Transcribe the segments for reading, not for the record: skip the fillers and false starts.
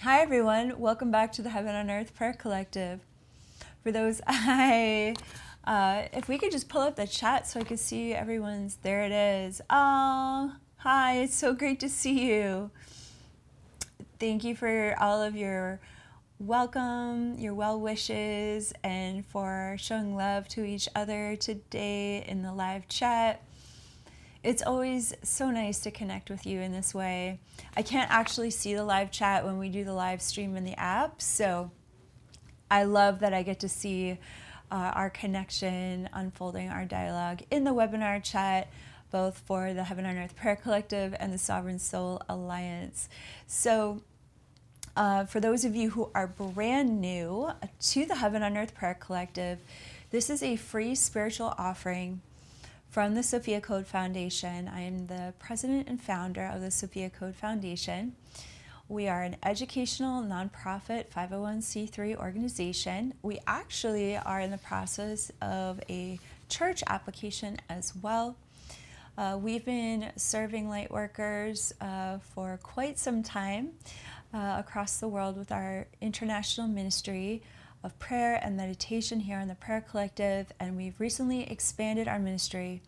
Hi everyone, welcome back to the Heaven on Earth Prayer Collective. For those, if we could just pull up the chat so I could see everyone's, there it is. Oh, hi, it's so great to see you. Thank you for all of your welcome, your well wishes, and for showing love to each other today in the live chat. It's always so nice to connect with you in this way. I can't actually see the live chat when we do the live stream in the app, so I love that I get to see our connection, unfolding our dialogue in the webinar chat, both for the Heaven on Earth Prayer Collective and the Sovereign Soul Alliance. So for those of you who are brand new to the Heaven on Earth Prayer Collective, this is a free spiritual offering from the Sophia Code Foundation. I am the president and founder of the Sophia Code Foundation. We are an educational, nonprofit, 501c3 organization. We actually are in the process of a church application as well. We've been serving light workers for quite some time across the world with our international ministry of prayer and meditation here on the Prayer Collective, and we've recently expanded our ministry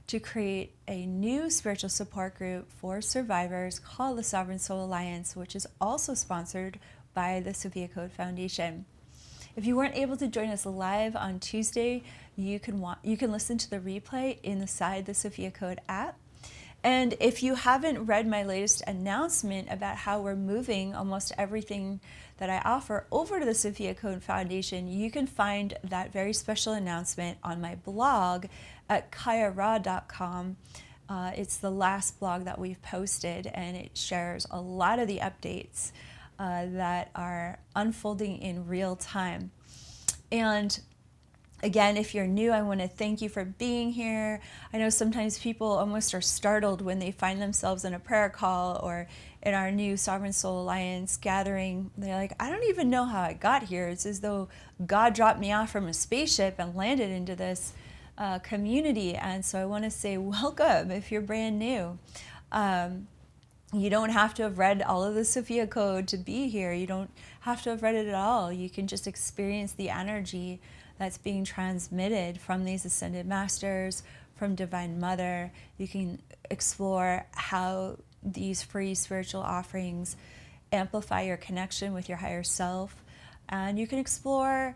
to create a new spiritual support group for survivors called the Sovereign Soul Alliance, which is also sponsored by the Sophia Code Foundation. If you weren't able to join us live on Tuesday, you can listen to the replay inside the Sophia Code app. And if you haven't read my latest announcement about how we're moving almost everything that I offer over to the Sophia Code Foundation, you can find that very special announcement on my blog at kaiaraofficial.com. It's the last blog that we've posted, and it shares a lot of the updates that are unfolding in real time. And again, if you're new, I want to thank you for being here. I know sometimes people almost are startled when they find themselves in a prayer call or in our new Sovereign Soul Alliance gathering. They're like, I don't even know how I got here. It's as though God dropped me off from a spaceship and landed into this community. And so I want to say welcome if you're brand new. You don't have to have read all of the Sophia Code to be here. You don't have to have read it at all. You can just experience the energy that's being transmitted from these ascended masters, from Divine Mother. You can explore how these free spiritual offerings amplify your connection with your higher self. And you can explore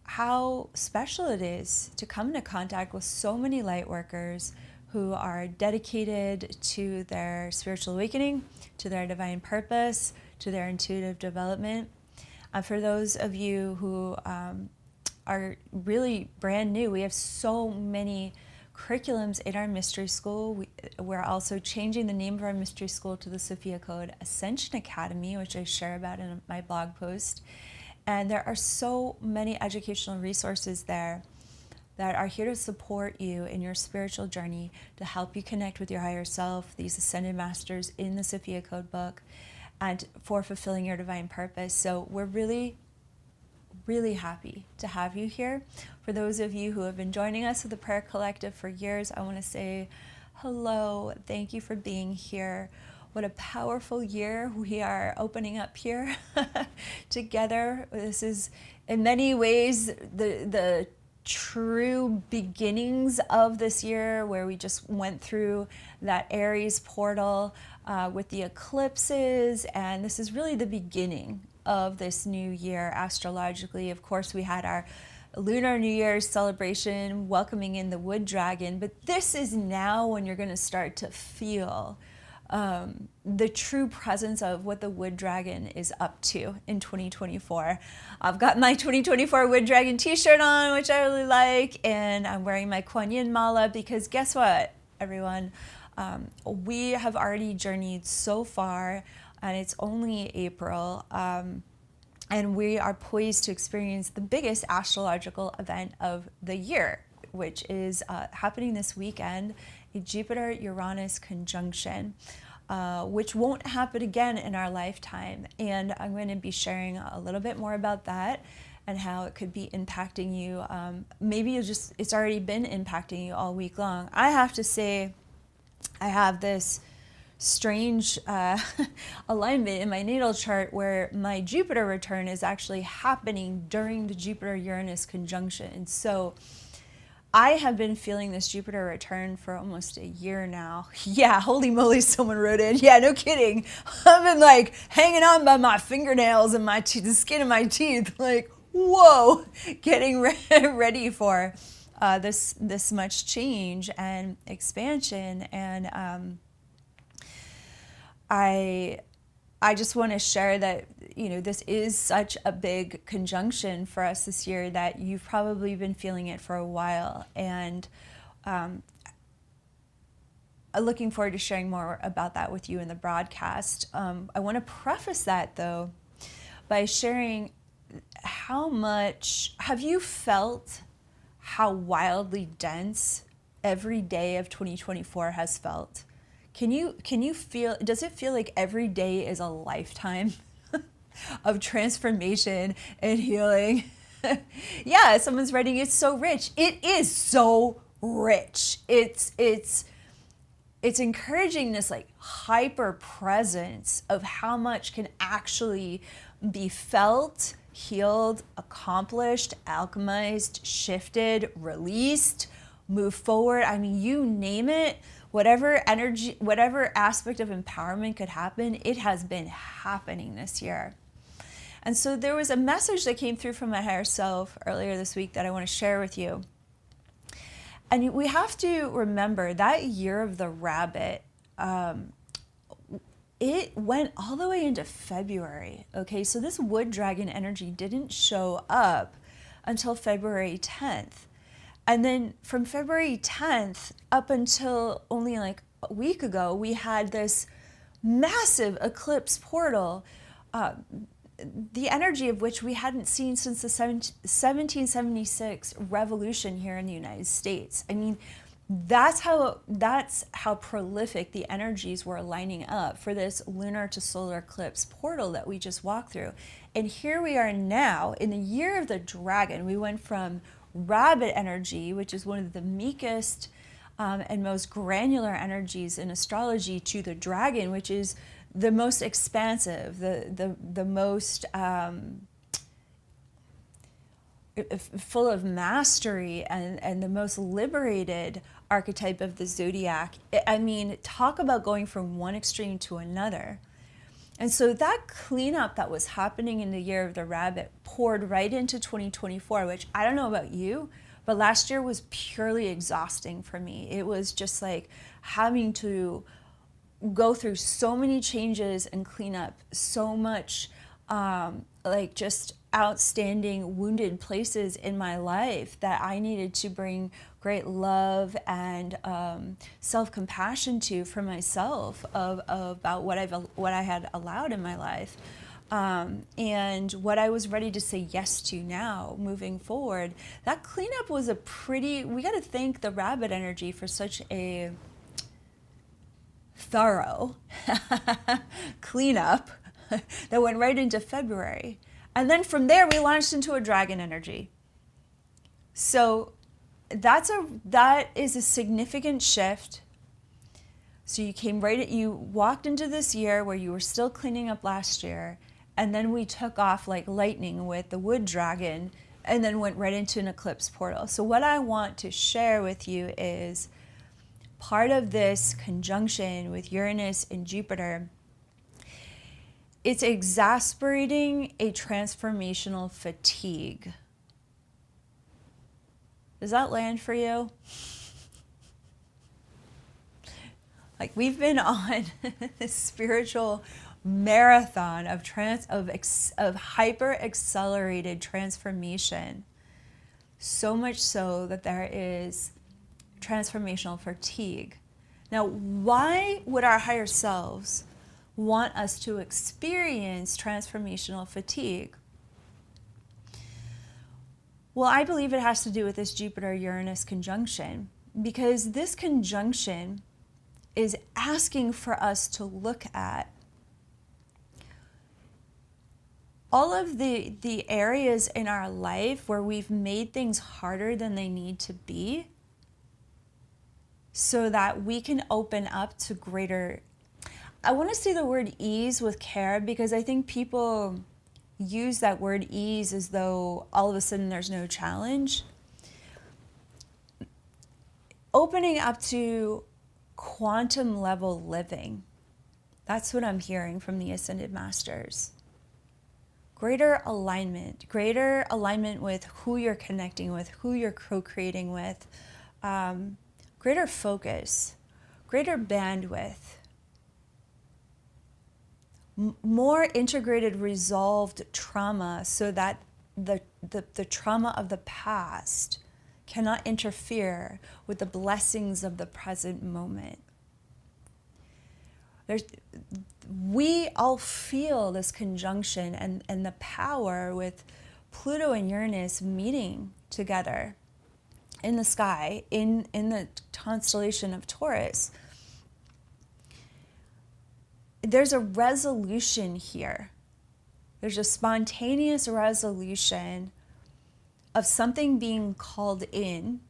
how special it is to come into contact with so many light workers who are dedicated to their spiritual awakening, to their divine purpose, to their intuitive development. For those of you who are really brand new, we have so many curriculums in our mystery school. We're also changing the name of our mystery school to the Sophia Code Ascension Academy, which I share about in my blog post. And there are so many educational resources there that are here to support you in your spiritual journey, to help you connect with your higher self, these ascended masters in the Sophia Code book, and for fulfilling your divine purpose. So we're really happy to have you here. For those of you who have been joining us with the Prayer Collective for years, I want to say hello. Thank you for being here. What a powerful year we are opening up here together. This is in many ways the true beginnings of this year, where we just went through that Aries portal with the eclipses, and this is really the beginning of this new year astrologically. Of course, we had our Lunar New Year's celebration welcoming in the wood dragon, but this is now when you're going to start to feel the true presence of what the wood dragon is up to in 2024. I've got my 2024 wood dragon t-shirt on, which I really like, and I'm wearing my Kuan Yin mala because guess what, everyone? We have already journeyed so far, and it's only April, and we are poised to experience the biggest astrological event of the year, which is happening this weekend, a Jupiter Uranus Conjunction, which won't happen again in our lifetime. And I'm going to be sharing a little bit more about that and how it could be impacting you. Maybe it's already been impacting you all week long. I have to say, I have this strange alignment in my natal chart where my Jupiter return is actually happening during the Jupiter Uranus conjunction. And so I have been feeling this Jupiter return for almost a year now. Yeah, holy moly, someone wrote in. Yeah, no kidding. I've been like hanging on by my fingernails and my the skin of my teeth, like, whoa, getting ready for this much change and expansion. And I just want to share that, this is such a big conjunction for us this year that you've probably been feeling it for a while. And I'm looking forward to sharing more about that with you in the broadcast. I want to preface that, though, by sharing how much, have you felt how wildly dense every day of 2024 has felt? Can you feel, does it feel like every day is a lifetime of transformation and healing? Yeah, someone's writing, it's so rich. It is so rich. It's encouraging this like hyper presence of how much can actually be felt, healed, accomplished, alchemized, shifted, released, move forward. I mean, you name it. Whatever energy, whatever aspect of empowerment could happen, it has been happening this year. And so there was a message that came through from my higher self earlier this week that I want to share with you. And we have to remember that year of the rabbit, it went all the way into February. Okay, so this wood dragon energy didn't show up until February 10th. And then from February 10th up until only like a week ago, we had this massive eclipse portal, the energy of which we hadn't seen since the 1776 revolution here in the United States. I mean, that's how prolific the energies were lining up for this lunar to solar eclipse portal that we just walked through. And here we are now in the year of the dragon. We went from rabbit energy, which is one of the meekest and most granular energies in astrology, to the dragon, which is the most expansive, the most full of mastery and the most liberated archetype of the zodiac. I mean, talk about going from one extreme to another. And so that cleanup that was happening in the year of the rabbit poured right into 2024, which I don't know about you, but last year was purely exhausting for me. It was just like having to go through so many changes and clean up so much, like just outstanding wounded places in my life that I needed to bring great love and self-compassion to for myself about what I had allowed in my life, and what I was ready to say yes to now moving forward. That cleanup was we got to thank the rabbit energy for such a thorough cleanup that went right into February. And then from there, we launched into a dragon energy. So that is a significant shift. So you walked into this year where you were still cleaning up last year, and then we took off like lightning with the wood dragon, and then went right into an eclipse portal. So what I want to share with you is part of this conjunction with Uranus and Jupiter. It's exasperating a transformational fatigue. Does that land for you? Like, we've been on this spiritual marathon of hyper accelerated transformation, so much so that there is transformational fatigue. Now, why would our higher selves want us to experience transformational fatigue? Well, I believe it has to do with this Jupiter-Uranus conjunction, because this conjunction is asking for us to look at all of the areas in our life where we've made things harder than they need to be, so that we can open up to greater, I want to say the word ease with care, because I think people use that word ease as though all of a sudden there's no challenge. Opening up to quantum level living. That's what I'm hearing from the Ascended Masters. Greater alignment with who you're connecting with, who you're co-creating with, greater focus, greater bandwidth, more integrated, resolved trauma, so that the trauma of the past cannot interfere with the blessings of the present moment. We all feel this conjunction and the power with Pluto and Uranus meeting together in the sky, in the constellation of Taurus. There's a resolution here. There's a spontaneous resolution of something being called in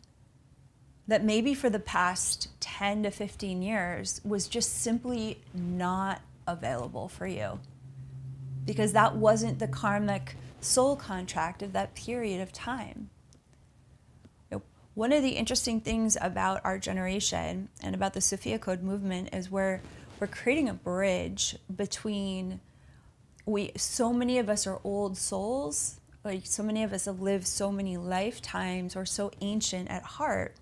that maybe for the past 10 to 15 years was just simply not available for you, because that wasn't the karmic soul contract of that period of time. One of the interesting things about our generation and about the Sophia Code movement is we're creating a bridge between, so many of us are old souls, like so many of us have lived so many lifetimes, or so ancient at heart,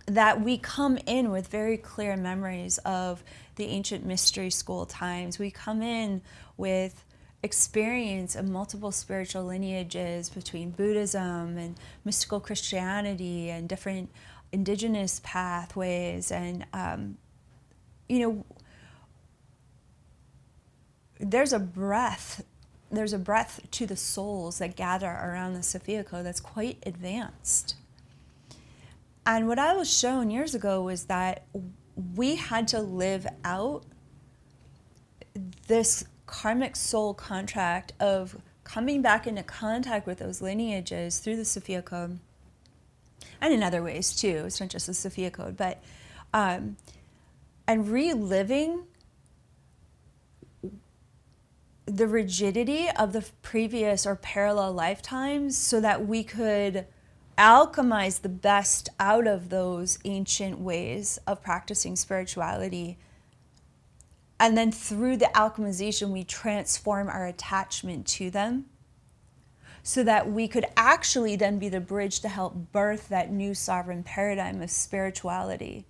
that we come in with very clear memories of the ancient mystery school times. We come in with experience of multiple spiritual lineages between Buddhism and mystical Christianity and different indigenous pathways. And, there's a breath to the souls that gather around the Sophia Code that's quite advanced. And what I was shown years ago was that we had to live out this karmic soul contract of coming back into contact with those lineages through the Sophia Code, and in other ways too. It's not just the Sophia Code, but and reliving the rigidity of the previous or parallel lifetimes, so that we could alchemize the best out of those ancient ways of practicing spirituality. And then through the alchemization, we transform our attachment to them, so that we could actually then be the bridge to help birth that new sovereign paradigm of spirituality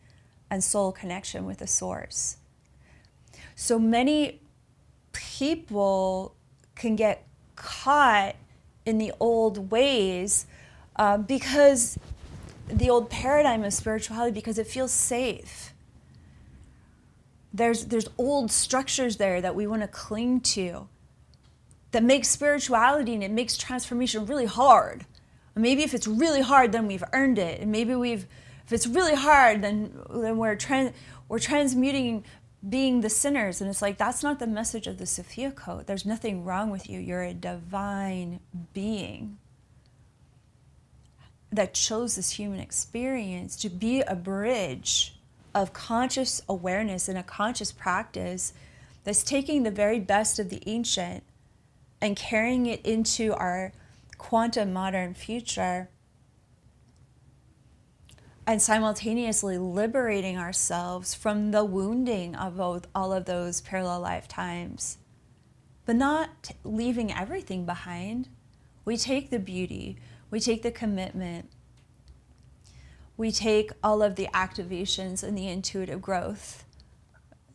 and soul connection with the source. So many people can get caught in the old ways, because the old paradigm of spirituality, because it feels safe. There's old structures there that we want to cling to, that makes spirituality and it makes transformation really hard. And maybe if it's really hard, then we've earned it. And maybe if it's really hard, then we're transmuting being the sinners. And it's like, that's not the message of the Sophia Code. There's nothing wrong with you. You're a divine being that chose this human experience to be a bridge of conscious awareness and a conscious practice that's taking the very best of the ancient and carrying it into our quantum modern future, and simultaneously liberating ourselves from the wounding of all of those parallel lifetimes, but not leaving everything behind. We take the beauty, we take the commitment, we take all of the activations and the intuitive growth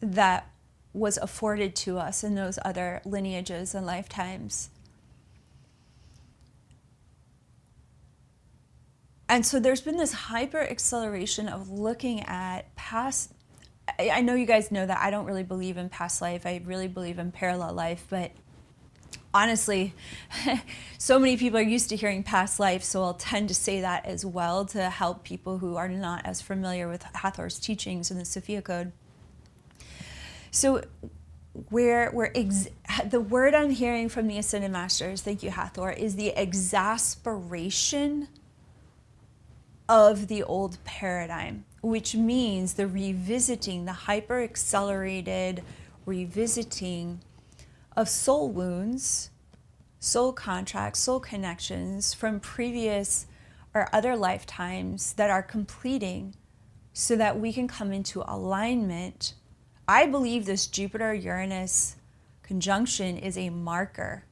that was afforded to us in those other lineages and lifetimes. And so there's been this hyper acceleration of looking at past. I know you guys know that I don't really believe in past life. I really believe in parallel life, but honestly, so many people are used to hearing past life, so I'll tend to say that as well to help people who are not as familiar with Hathor's teachings in the Sophia Code. So the word I'm hearing from the Ascended Masters, thank you Hathor, is the exasperation of the old paradigm. which means the revisiting, the hyper accelerated revisiting of soul wounds, soul contracts, soul connections from previous or other lifetimes that are completing so that we can come into alignment. I believe this Jupiter Uranus conjunction is a marker.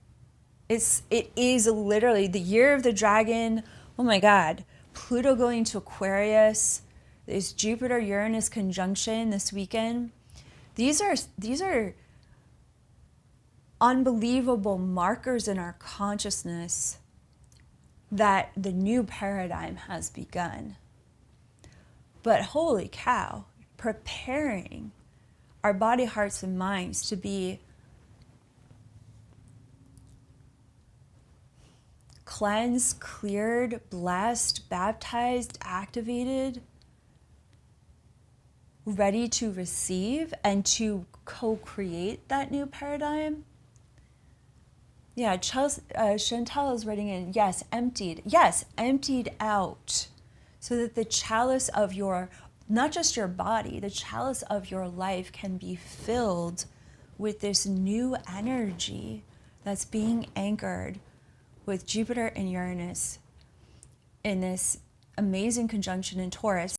It is literally the year of the dragon. Oh my God. Pluto going to Aquarius. This Jupiter Uranus conjunction this weekend. These are unbelievable markers in our consciousness that the new paradigm has begun. But holy cow, preparing our body, hearts, and minds to be cleansed, cleared, blessed, baptized, activated, ready to receive and to co-create that new paradigm. Yeah, Chantal is writing in, yes, emptied. Yes, emptied out. So that the chalice of your, not just your body, the chalice of your life can be filled with this new energy that's being anchored with Jupiter and Uranus in this amazing conjunction in Taurus.